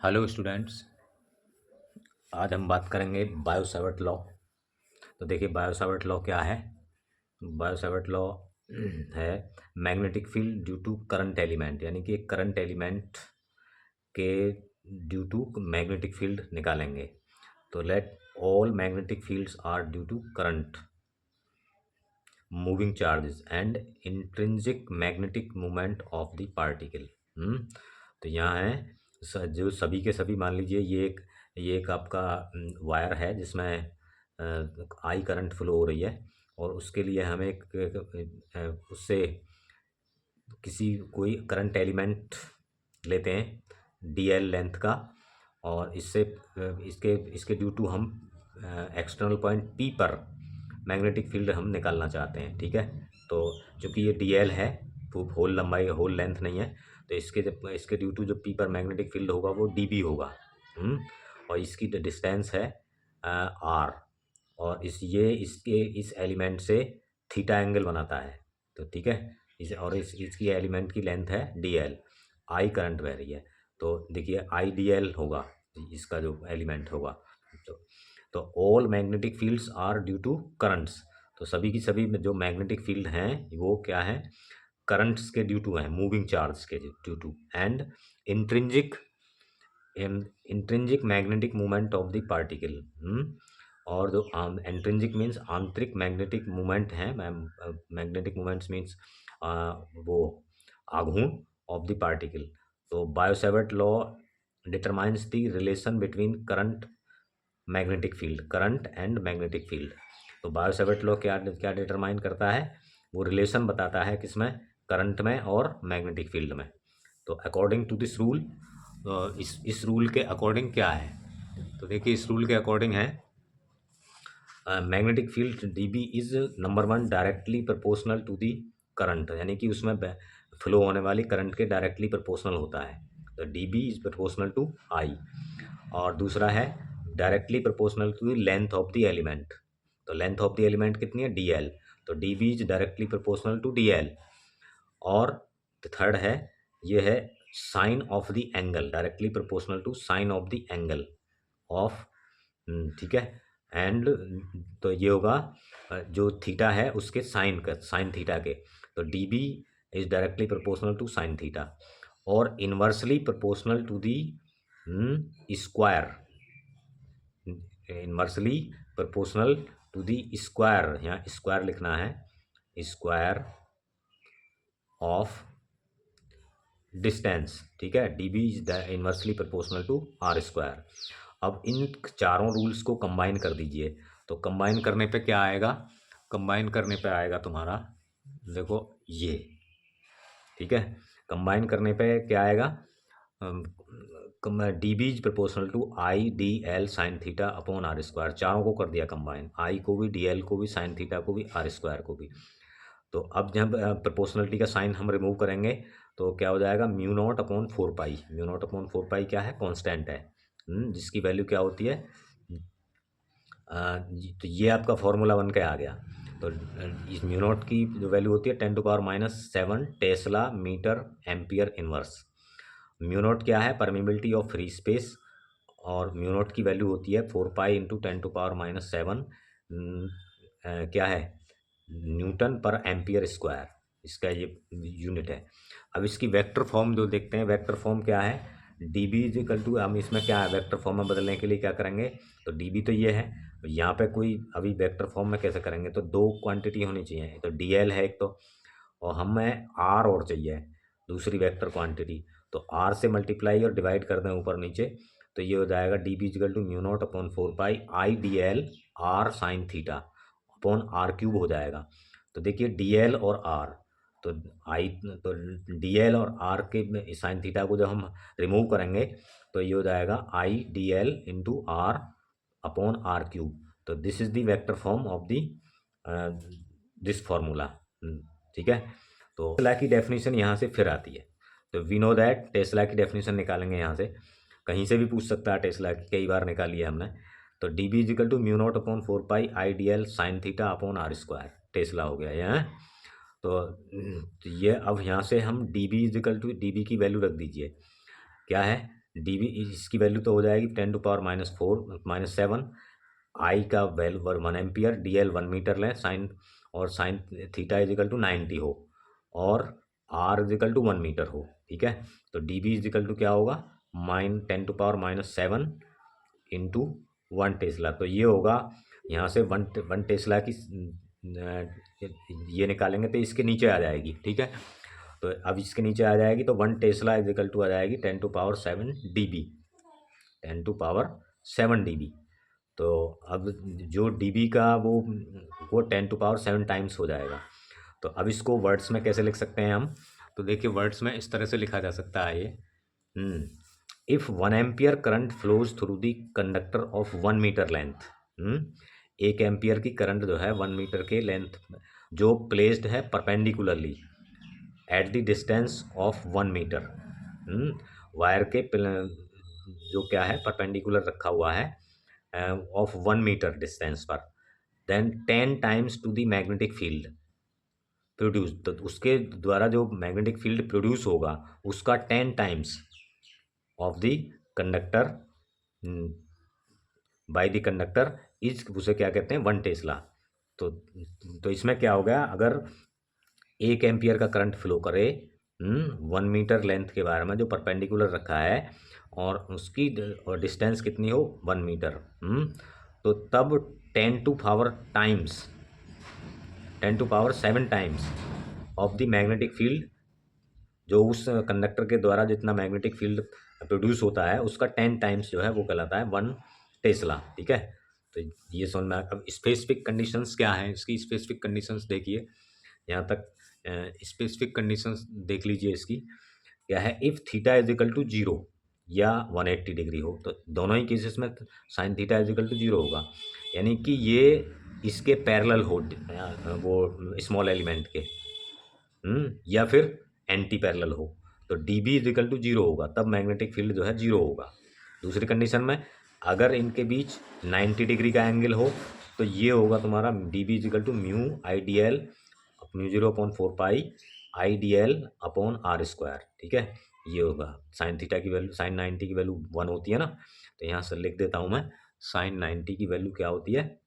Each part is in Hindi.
Hello students. आज हम बात करेंगे बायो सावर्ट लॉ। तो देखिए बायो सावर्ट लॉ क्या है। बायो सावर्ट लॉ है magnetic field due to current element, यानी कि एक करंट एलिमेंट के ड्यू टू मैग्नेटिक फील्ड निकालेंगे। तो let all magnetic fields are due to current, moving charges and intrinsic magnetic moment of the particle. तो यहाँ है जो सभी के सभी, मान लीजिए ये एक आपका वायर है जिसमें आई करंट फ्लो हो रही है, और उसके लिए हमें उससे किसी कोई करंट एलिमेंट लेते हैं डी एल लेंथ का, और इससे इसके इसके ड्यू टू हम एक्सटर्नल पॉइंट पी पर मैग्नेटिक फील्ड हम निकालना चाहते हैं। ठीक है, तो चूंकि ये डी एल है, होल लंबाई होल लेंथ नहीं है, तो इसके ड्यू टू जो पी पर मैग्नेटिक फील्ड होगा वो डी बी होगा। और इसकी डिस्टेंस है आर, और इस एलिमेंट से थीटा एंगल बनाता है। तो ठीक है, इसकी एलिमेंट की लेंथ है डी एल, आई करंट बह रही है, तो देखिए आई डी एल होगा इसका जो एलिमेंट होगा। तो तो all magnetic fields are due to currents. तो सभी की सभी जो मैग्नेटिक फील्ड हैं वो क्या है, करंट्स के ड्यू टू हैं, मूविंग चार्ज के due to, and intrinsic intrinsic magnetic movement of the particle. और जो इंट्रिंजिक मीन्स आंतरिक मैग्नेटिक मूवमेंट है, मैग्नेटिक मूवमेंट्स मीन्स वो आघूर्ण ऑफ द पार्टिकल। तो Biot Savart law determines the relation between current and magnetic field. तो बायो सावर्ट लॉ क्या क्या डिटरमाइन करता है, वो रिलेशन बताता है किसमें, करंट में और मैग्नेटिक फील्ड में। तो अकॉर्डिंग टू दिस रूल, इस रूल के अकॉर्डिंग क्या है, तो देखिए इस रूल के अकॉर्डिंग है magnetic field D B is number one directly proportional to the current, यानी कि उसमें फ्लो होने वाली करंट के डायरेक्टली प्रोपोर्शनल होता है। तो D B is proportional to I. और दूसरा है directly proportional to the length of the element. तो लेंथ ऑफ द एलिमेंट कितनी है, डी एल, तो D B is directly proportional to D L. और थर्ड है, ये है sine of the angle, directly proportional to sine of the angle of, ठीक है। एंड तो ये होगा जो थीटा है उसके साइन थीटा के, तो D B is directly proportional to sine theta, और inversely proportional to the square, inversely proportional to the square, यहाँ स्क्वायर लिखना है, स्क्वायर ऑफ डिस्टेंस। ठीक है, D B is inversely proportional to R square. अब इन चारों रूल्स को कंबाइन कर दीजिए, तो कंबाइन करने पे क्या आएगा, कंबाइन करने पे आएगा तुम्हारा, देखो ये, ठीक है, कंबाइन करने पे क्या आएगा, D B is proportional to I D L sine theta upon R square, चारों को कर दिया कंबाइन, आई को भी, डी एल को भी, साइन थीटा को भी, आर स्क्वायर को भी। तो अब जब प्रोपोर्शनलिटी का साइन हम रिमूव करेंगे तो क्या हो जाएगा, म्यू नॉट अपॉन 4 पाई। म्यू नॉट अपॉन 4 पाई क्या है, कांस्टेंट है, जिसकी वैल्यू क्या होती है, तो ये आपका फॉर्मूला बन के आ गया। तो इस म्यू नॉट की जो वैल्यू होती है 10⁻⁷ tesla metre ampere inverse. Mu naught क्या है, परमिबिलिटी ऑफ फ्री स्पेस, और म्यू नॉट की वैल्यू होती है 4 पाई इंटू 10⁻⁷, क्या है, न्यूटन पर एम्पियर स्क्वायर, इसका ये यूनिट है। अब इसकी वेक्टर फॉर्म जो देखते हैं, वेक्टर फॉर्म क्या है, D B is equal to, हम इसमें क्या है वेक्टर फॉर्म में बदलने के लिए क्या करेंगे, तो डी बी तो ये है, यहाँ पे कोई अभी वेक्टर फॉर्म में कैसे करेंगे, तो दो क्वांटिटी होनी चाहिए, तो डी एल है एक तो, और हमें आर और चाहिए दूसरी वेक्टर क्वांटिटी, तो आर से मल्टीप्लाई और डिवाइड कर दें ऊपर नीचे, तो ये हो जाएगा D B is equal to mu naught upon 4 pi I D L R sine theta upon R cube हो जाएगा। तो देखिए डी एल और आर, तो तो डी एल और आर के साइन थीटा को जब हम रिमूव करेंगे तो ये हो जाएगा I D L into R upon R cube. तो this is the vector form of the this formula. ठीक है, तो टेस्ला की डेफिनेशन यहाँ से फिर आती है, तो वी नो दैट टेस्ला की डेफिनेशन निकालेंगे यहाँ से, कहीं से भी पूछ सकता है टेस्ला की, कई बार निकाली है हमने। तो D B is equal to mu naught upon 4 pi I D L sine theta upon R square, tesla हो गया यहाँ। तो ये अब यहाँ से हम D B is equal to D B की वैल्यू रख दीजिए, क्या है, डीबी इसकी वैल्यू तो हो जाएगी 10⁻⁻⁴ आई का वैल्यू 1 एम्पियर, डीएल 1 मीटर लें, साइन और साइन थीटा इजिकल टू 90 हो और आर इजिकल टू 1 मीटर हो। ठीक है, तो डीबी इजिकल टू क्या होगा, -10⁻⁷ इंटू 1 टेस्ला। तो ये होगा यहाँ से वन टेस्ला की ये निकालेंगे तो इसके नीचे आ जाएगी। ठीक है, तो अब इसके नीचे आ जाएगी तो 1 टेस्ला इजिकल टू आ जाएगी 10⁻⁷ dB, 10⁻⁷ dB। तो अब जो dB का वो 10⁻⁷ टाइम्स हो जाएगा। तो अब इसको वर्ड्स में कैसे लिख सकते हैं हम, तो देखिए वर्ड्स में इस तरह से लिखा जा सकता है ये, if 1 ampere current flows through the conductor of 1 metre length, 1 ampere की करंट जो है 1 मीटर के लेंथ जो प्लेस्ड है perpendicularly at the distance of 1 metre, wire के जो क्या है परपेंडिकुलर रखा हुआ है ऑफ 1 मीटर डिस्टेंस पर, then 10 times to the magnetic field produce, तो उसके द्वारा जो मैग्नेटिक फील्ड प्रोड्यूस होगा उसका 10 times of the conductor by the conductor is, उसे क्या कहते हैं 1 टेस्ला। तो इसमें क्या हो गया, अगर 1 एम्पियर का करंट फ्लो करे 1 मीटर लेंथ के बारे में जो परपेंडिकुलर रखा है और उसकी और डिस्टेंस कितनी हो 1 मीटर, तो तब 10⁻⁷ times of the magnetic field, जो उस कंडक्टर के द्वारा जितना मैग्नेटिक फील्ड प्रोड्यूस होता है उसका 10 टाइम्स जो है वो कहलाता है 1 टेस्ला। ठीक है, तो ये समझ में। अब स्पेसिफिक कंडीशंस क्या है, इसकी स्पेसिफिक कंडीशंस देखिए, यहाँ तक स्पेसिफिक कंडीशंस देख लीजिए। इसकी क्या है, इफ़ थीटा इजिकल टू 0 या 180 डिग्री हो, तो दोनों ही केसेस में साइन थीटा इजिकल टू 0 होगा, यानी कि ये इसके पैरेलल हो वो स्मॉल एलिमेंट के, या फिर एंटी पैरेलल हो, तो डी बी इजिकल टू 0 होगा, तब मैग्नेटिक फील्ड जो है 0 होगा। दूसरी कंडीशन में अगर इनके बीच 90 डिग्री का एंगल हो तो ये होगा तुम्हारा D B is equal to mu I D L म्यू0/4 I D L upon R square. ठीक है, ये होगा साइन थीटा की वैल्यू, साइन 90 की वैल्यू 1 होती है ना, तो यहाँ से लिख देता हूँ मैं, साइन 90 की वैल्यू क्या होती है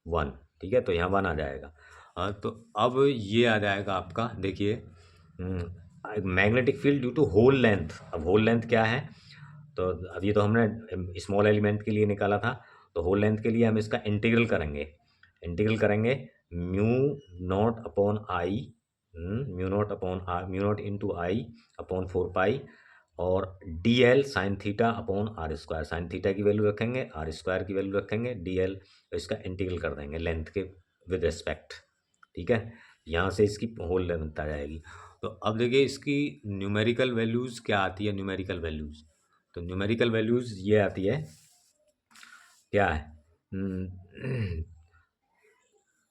1। ठीक है, तो यहाँ 1 आ जाएगा। तो अब ये आ जाएगा आपका, देखिए magnetic field due to whole length. अब होल लेंथ क्या है, तो अब ये तो हमने स्मॉल एलिमेंट के लिए निकाला था, तो होल लेंथ के लिए हम इसका इंटीग्रल करेंगे mu naught upon I, mu naught into I upon 4 और D L sine theta upon R square, sine theta की वैल्यू रखेंगे, आर स्क्वायर की वैल्यू रखेंगे, डी एल, तो इसका इंटीग्रल कर देंगे लेंथ के विद रिस्पेक्ट। ठीक है, यहाँ से इसकी होल लेंथ आ जाएगी। तो अब देखिए इसकी न्यूमेरिकल वैल्यूज़ क्या आती है, न्यूमेरिकल वैल्यूज़, तो न्यूमेरिकल वैल्यूज़ ये आती है, क्या है,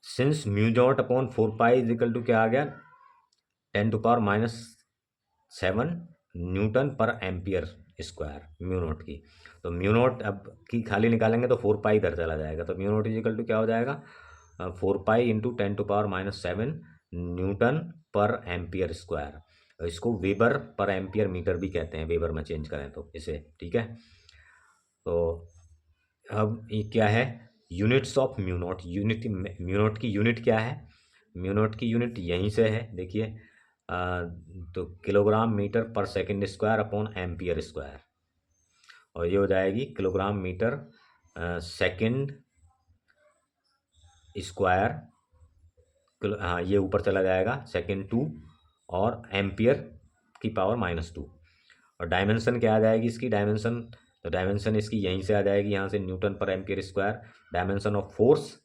since mu naught upon 4 is equal to क्या आ गया 10⁻⁷ न्यूटन पर एम्पियर स्क्वायर म्यू नॉट की। तो म्यू नॉट अब की खाली निकालेंगे तो 4 इधर चला जाएगा, तो म्यू नॉट इजिकल टू क्या हो जाएगा 4 इंटू 10⁻⁷ न्यूटन पर एम्पियर स्क्वायर। इसको वेबर पर एम्पियर मीटर भी कहते हैं, वेबर में चेंज करें तो इसे। ठीक है, तो अब ये क्या है, units of mu naught, mu naught की यूनिट क्या है, म्यू नॉट की यूनिट यहीं से है, देखिए तो किलोग्राम मीटर पर second square upon ampere square, और ये हो जाएगी किलोग्राम मीटर सेकंड स्क्वायर, हाँ ये ऊपर चला जाएगा सेकंड 2 और एम्पियर की पावर -2। और डायमेंशन क्या आ जाएगी इसकी, डायमेंशन, तो डायमेंशन इसकी यहीं से आ जाएगी, यहाँ से न्यूटन पर ampere square. Dimension of force,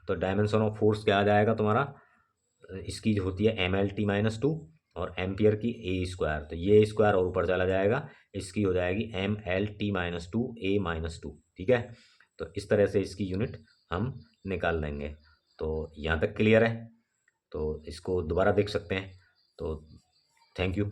तो डायमेंशन ऑफ फोर्स क्या आ जाएगा तुम्हारा, इसकी जो होती है MLT-2 और एम्पियर की ए स्क्वायर, तो ये स्क्वायर और ऊपर चला जाएगा, इसकी हो जाएगी MLT-2 A-2। ठीक है, तो इस तरह से इसकी यूनिट हम निकाल लेंगे। तो यहाँ तक क्लियर है, तो इसको दोबारा देख सकते हैं। तो थैंक यू।